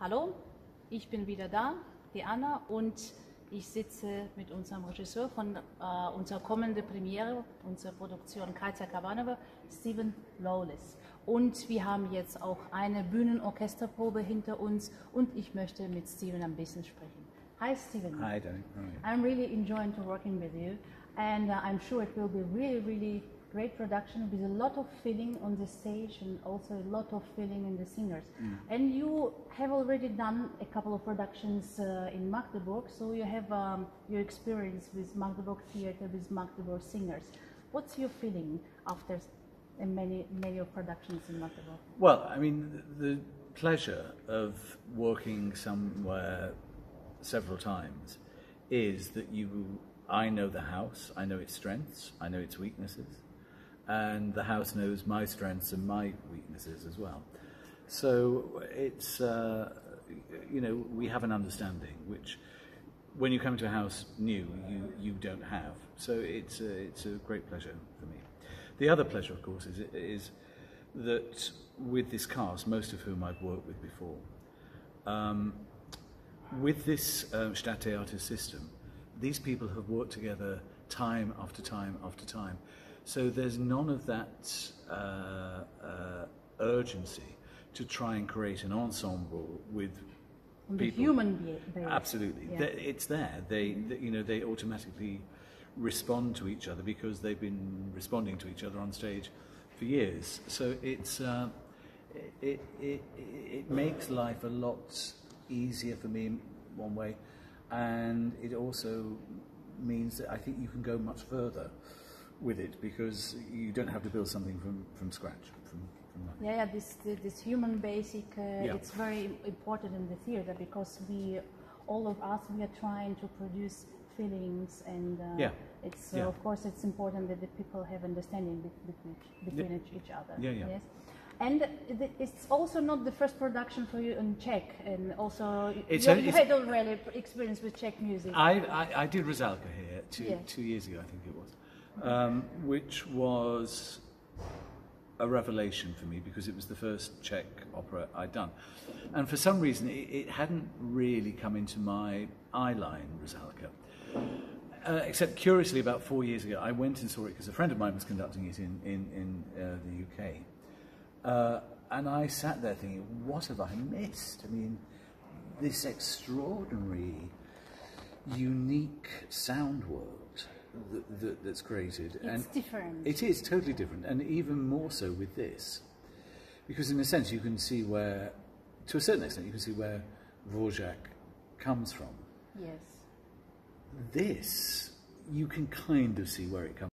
Hallo, ich bin wieder da, die Anna, und ich sitze mit unserem Regisseur von unserer kommenden Premiere, unserer Produktion Kátja Kabanová, Lawless. Und wir haben jetzt auch eine Bühnenorchesterprobe hinter uns und ich möchte mit Steven ein bisschen sprechen. Hi Steven. Hi Danny. I'm really enjoying to working with you, and I'm sure it will be really great production with a lot of feeling on the stage and also a lot of feeling in the singers. And you have already done a couple of productions in Magdeburg, so you have your experience with Magdeburg theater, with Magdeburg singers. What's your feeling after many of productions in Magdeburg? Well, I mean, the pleasure of working somewhere several times is that I know the house, I know its strengths, I know its weaknesses, and the house knows my strengths and my weaknesses as well. So it's, you know, we have an understanding which, when you come to a house new, you don't have. So it's a great pleasure for me. The other pleasure, of course, is that with this cast, most of whom I've worked with before, with this Stadttheater system, these people have worked together time after time after time. So there's none of that urgency to try and create an ensemble with people. The human being. Absolutely, yeah. It's there. They automatically respond to each other because they've been responding to each other on stage for years. So it's it makes life a lot easier for me in one way, and it also means that I think you can go much further with it because you don't have to build something from scratch. From nothing. This human basic, it's very important in the theater because all of us, we are trying to produce feelings, and it's of course it's important that the people have understanding between each other. Yes. And it's also not the first production for you in Czech, and also you had already experience with Czech music. I did Rusalka here 2 years ago, I think it was, which was a revelation for me because it was the first Czech opera I'd done. And for some reason, it hadn't really come into my eye line, Rusalka. Except curiously, about 4 years ago, I went and saw it because a friend of mine was conducting it in the UK. And I sat there thinking, what have I missed? I mean, this extraordinary, unique sound world that's created. It's different. It is totally different, and even more so with this. Because in a sense, you can see where, to a certain extent, you can see where Dvorak comes from. Yes. This, you can kind of see where it comes